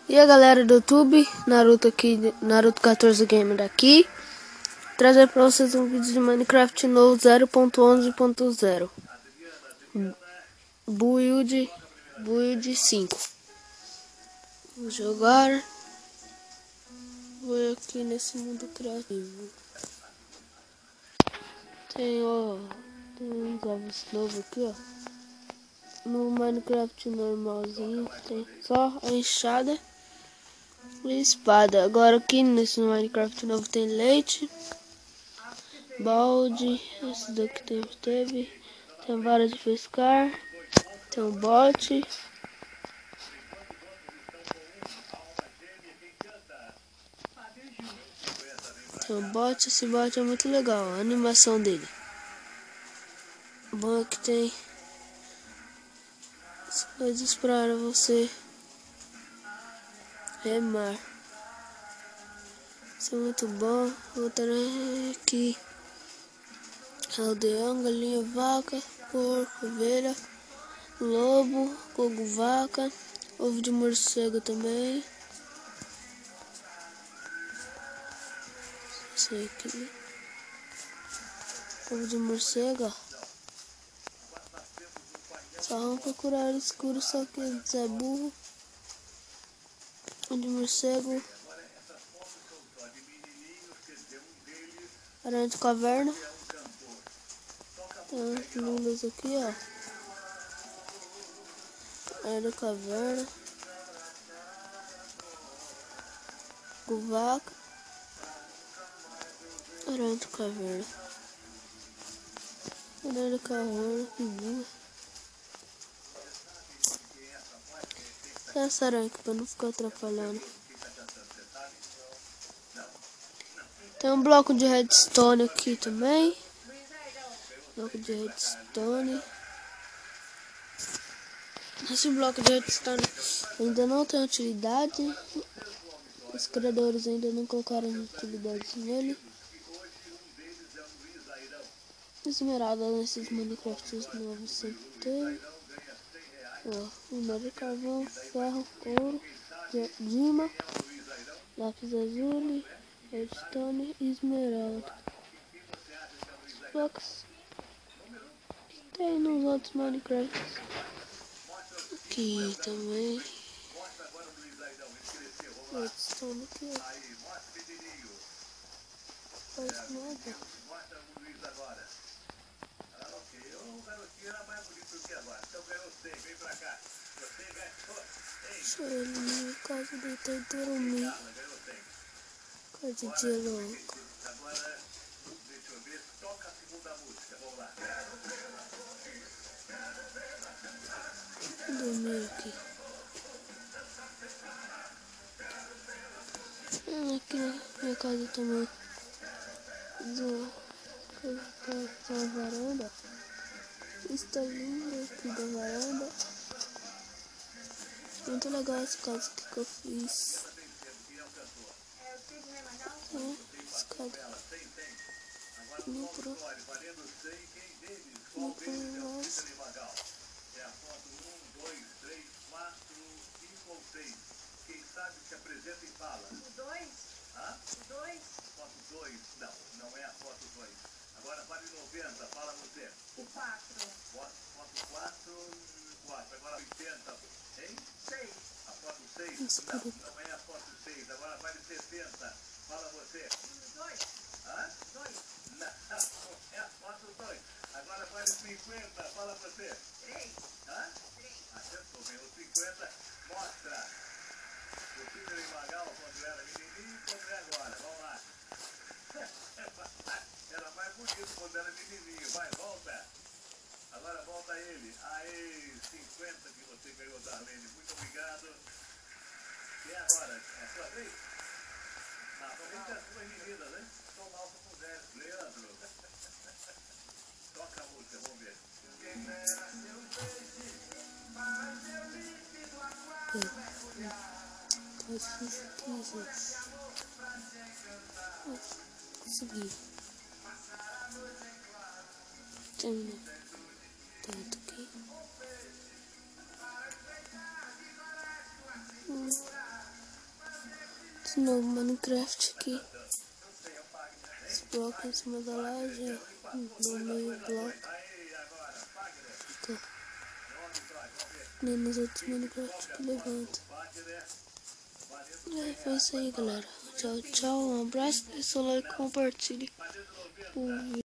E aí galera do YouTube, Naruto aqui, Naruto 14 Gamer aqui, trazer pra vocês um vídeo de Minecraft novo 0.11.0 Build 5. Vou jogar, vou aqui nesse mundo criativo. Tem uns ovos novos aqui, ó. No Minecraft normalzinho tem só a enxada e espada. Agora aqui nesse Minecraft novo tem leite, balde, esse daqui teve, tem vara de pescar, tem um bote, esse bote é muito legal, a animação dele. Bom que tem as coisas para você remar. Isso é muito bom. Vou ter aqui aldeão, galinha, vaca, porco, ovelha, lobo, cogo, vaca, ovo de morcego também. Esse aqui, ovo de morcego, ó. Só vamos procurar escuro, só que é burro. Ovo de morcego, aranha de caverna. Tem umas lulas aqui, ó. Aranha de caverna, vaca, aranha de caverna, aranha de caverna, que burro. Essa aranha aqui pra não ficar atrapalhando. Tem um bloco de redstone aqui também. Bloco de redstone. Esse bloco de redstone ainda não tem utilidade. Os criadores ainda não colocaram utilidades nele. Esmeralda nesses Minecrafts novos sempre tem. Minério de carvão, ferro, ouro, dima, lápis azul, redstone e esmeralda. Blocos que tem nos outros Minecrafts. Aqui também. Redstone aqui, ó. Faz nada. Deixa ele na casa deitar e dormir. Coisa de dia louco. Vou dormir aqui. Aqui na minha casa também. Tem uma varanda. Está linda aqui da varanda. Muito legal essa casa que eu fiz. Escada. Muito Quem sabe se apresenta e fala. O 2? Hã? O 2? Foto 2? Não é a foto 2. Agora vale 90, fala você. O 4. Foto 4. Agora 80. Hein? 6. A foto 6? Não é a foto 6. Agora vale 70. Fala você. O 2? Hã? 2. Não, é a foto 2. Agora vale 50. Fala você. 3. Hã? 3. Acertou, ganhou 50. Mostra. O Peter e Magal quando era menininho e quando é agora. Vamos lá. Era mais bonito quando era menininho. Vai, volta. Agora volta ele. Aê, 50 que você ganhou, Darlene. Muito obrigado. E agora? É a sua vez? Não, somente as duas meninas, né? São alto com 10. Leandro. Toca a música, vamos ver. Quem dera seu beijo, mas eu líquido aquário mergulhar. Consegui. Termina. Tanto aqui. De novo Minecraft aqui. Esse bloco em cima da laje. No meio bloco. Tá. Nem nos outros Minecraft que levanta. Foi isso aí, galera. Tchau, tchau. Um abraço. Deixa o like e compartilhe o vídeo.